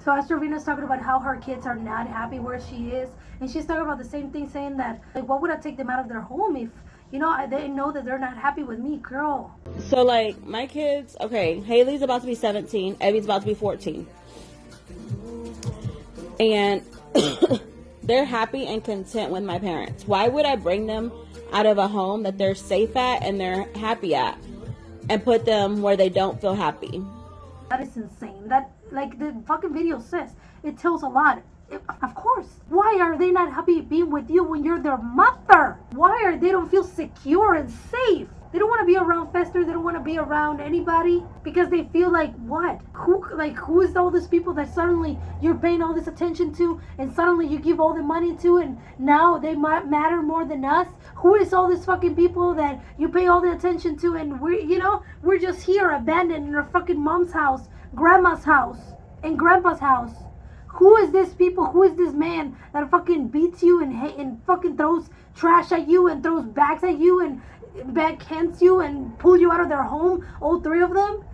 So Astrovina's talking about how her kids are not happy where she is, and she's talking about the same thing, saying that like, what would I take them out of their home if they know that they're not happy with me, girl. So like my kids, okay, Haley's about to be 17, Evie's about to be 14, and they're happy and content with my parents. Why would I bring them out of a home that they're safe at and they're happy at and put them where they don't feel happy? That is insane. That, like the fucking video says, it tells a lot. Of course. Why are they not happy being with you when you're their mother? Why are they don't feel secure and safe? They don't want to be around Fester. They don't want to be around anybody because they feel like what? Who is all these people that suddenly you're paying all this attention to and suddenly you give all the money to and now they might matter more than us? Who is all these fucking people that you pay all the attention to and we're just here abandoned in our fucking mom's house, grandma's house, and grandpa's house? Who is this people? Who is this man that fucking beats you and fucking throws trash at you and throws bags at you and backhands you and pull you out of their home, all three of them,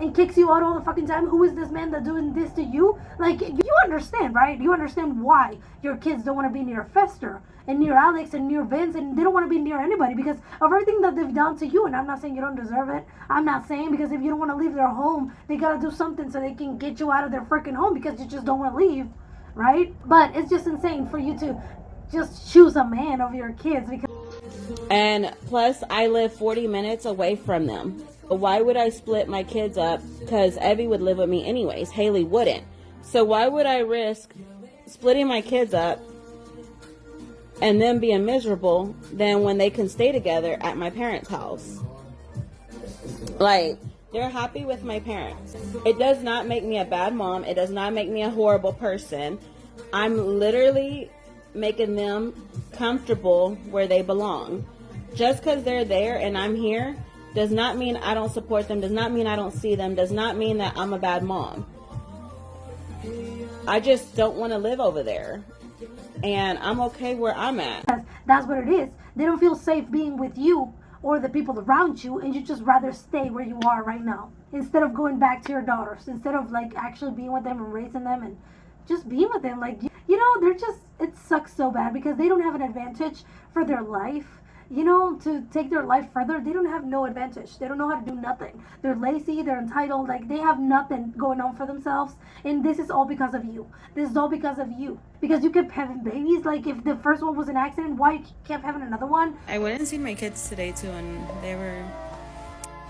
and kicks you out all the fucking time? Who is this man that doing this to you? Like, you understand, right? You understand why your kids don't want to be near Fester and near Alex and near Vince, and they don't want to be near anybody because of everything that they've done to you. And I'm not saying you don't deserve it. I'm not saying because if you don't want to leave their home, they gotta do something so they can get you out of their freaking home because you just don't want to leave, right? But it's just insane for you to just choose a man over your kids because. And plus, I live 40 minutes away from them. Why would I split my kids up? Because Evie would live with me anyways. Haley wouldn't. So why would I risk splitting my kids up and them being miserable than when they can stay together at my parents' house? Like, they're happy with my parents. It does not make me a bad mom. It does not make me a horrible person. I'm literally making them comfortable where they belong. Just because they're there and I'm here does not mean I don't support them, does not mean I don't see them, does not mean that I'm a bad mom. I just don't want to live over there. And I'm okay where I'm at. That's what it is. They don't feel safe being with you or the people around you, and you just rather stay where you are right now instead of going back to your daughters, instead of like actually being with them and raising them and just being with them. Like, they're just, it sucks so bad because they don't have an advantage for their life. To take their life further, they don't have no advantage. They don't know how to do nothing. They're lazy, they're entitled, like they have nothing going on for themselves. And this is all because of you. This is all because of you. Because you kept having babies. Like if the first one was an accident, why you kept having another one? I went and seen my kids today too, and they were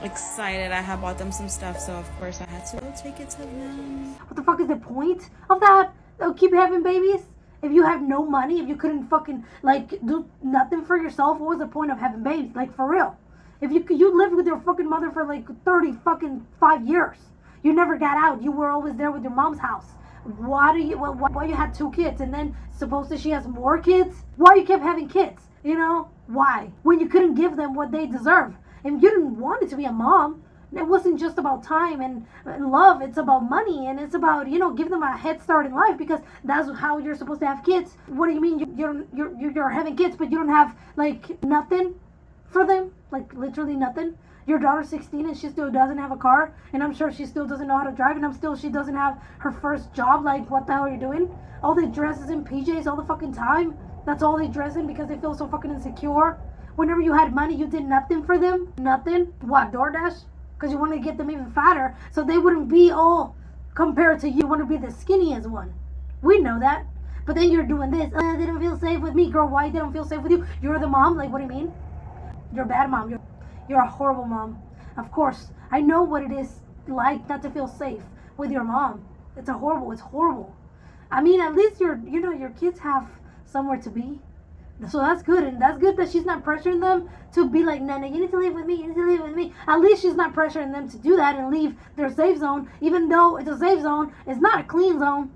excited. I had bought them some stuff, so of course I had to go take it to them. What the fuck is the point of that? They'll keep having babies? If you have no money, if you couldn't fucking, like, do nothing for yourself, what was the point of having babies? Like, for real. If you lived with your fucking mother for, like, 30 fucking 5 years. You never got out. You were always there with your mom's house. Why you had 2 kids? And then, supposedly she has more kids? Why you kept having kids? Why? When you couldn't give them what they deserve. And you didn't want it to be a mom. It wasn't just about time and love. It's about money, and it's about, give them a head start in life because that's how you're supposed to have kids. What do you mean you're having kids, but you don't have, like, nothing for them? Like, literally nothing? Your daughter's 16 and she still doesn't have a car, and I'm sure she still doesn't know how to drive, and she doesn't have her first job. Like, what the hell are you doing? All they dresses in PJs all the fucking time. That's all they dress in because they feel so fucking insecure. Whenever you had money, you did nothing for them. Nothing. What, DoorDash? Because you want to get them even fatter so they wouldn't be all compared to you. You want to be the skinniest one. We know that. But then you're doing this. They don't feel safe with me. Girl, why they don't feel safe with you? You're the mom? Like, what do you mean? You're a bad mom. You're a horrible mom. Of course. I know what it is like not to feel safe with your mom. It's horrible. I mean, at least your kids have somewhere to be. So that's good, and that's good that she's not pressuring them to be like, no, you need to live with me, At least she's not pressuring them to do that and leave their safe zone, even though it's a safe zone. It's not a clean zone.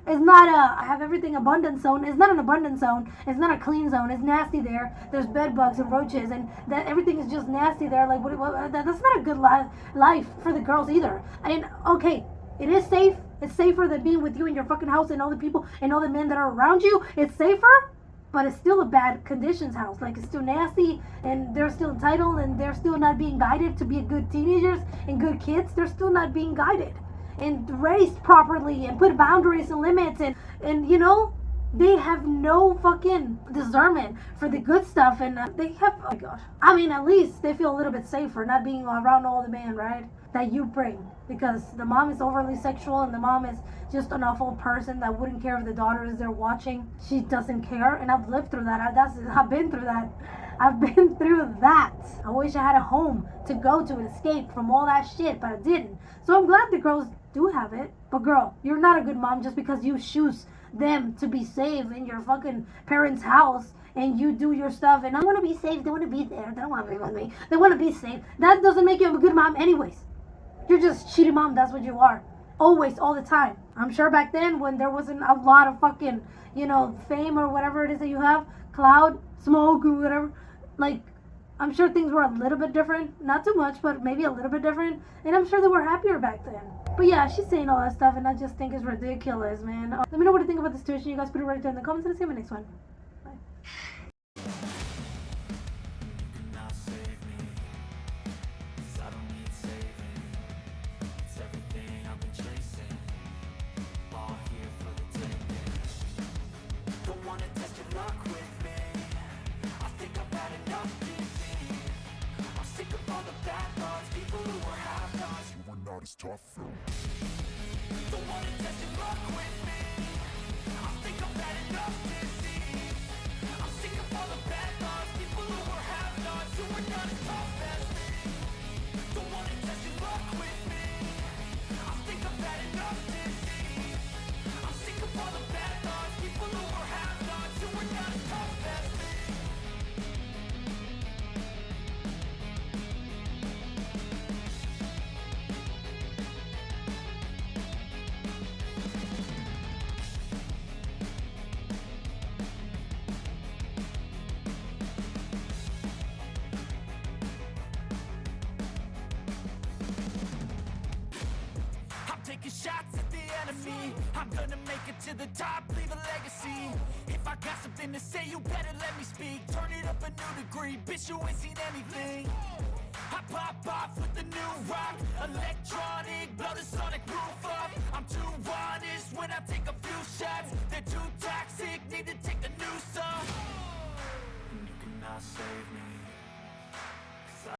It's not I have everything abundant zone. It's not an abundant zone. It's not a clean zone. It's nasty there. There's bed bugs and roaches, and that everything is just nasty there. Like, that's not a good life for the girls either. And okay, it is safe. It's safer than being with you in your fucking house and all the people and all the men that are around you. It's safer. But it's still a bad conditions house. Like, it's still nasty, and they're still entitled, and they're still not being guided to be good teenagers and good kids. They're still not being guided. and raised properly and put boundaries and limits and you know, they have no fucking discernment for the good stuff, and they have, oh my gosh. I mean, at least they feel a little bit safer not being around all the man, right? That you bring. Because the mom is overly sexual and the mom is just an awful person that wouldn't care if the daughter is there watching. She doesn't care, and I've lived through that. I've been through that. I've been through that. I wish I had a home to go to and escape from all that shit, but I didn't. So I'm glad the girls do have it. But girl, you're not a good mom just because you choose them to be safe in your fucking parents' house and you do your stuff and I want to be safe, they want to be there, they don't want to be with me, they want to be safe. That doesn't make you a good mom anyways. You're just shitty mom, that's what you are. Always, all the time. I'm sure back then when there wasn't a lot of fucking, you know, fame or whatever it is that you have, cloud, smoke or whatever, like, I'm sure things were a little bit different. Not too much, but maybe a little bit different. And I'm sure they were happier back then. But yeah, she's saying all that stuff and I just think it's ridiculous, man. Let me know what you think about the situation. You guys put it right there in the comments and I'll see you in the next one. Bye. It's tough. Don't wanna test your luck with me. I think I've had enough disease. I'm sick of all the bad thoughts, people who were have-nots, who are not as tough as me. Don't wanna test your luck with me. I think I've had enough disease. I'm sick of all the bad thoughts, people who were have-nots, who are not as tough as me. Taking shots at the enemy. I'm gonna make it to the top, leave a legacy. If I got something to say, you better let me speak. Turn it up a new degree, bitch, you ain't seen anything. I pop off with the new rock, electronic, blow the sonic roof up. I'm too honest when I take a few shots. They're too toxic, need to take a new song. And you cannot save me.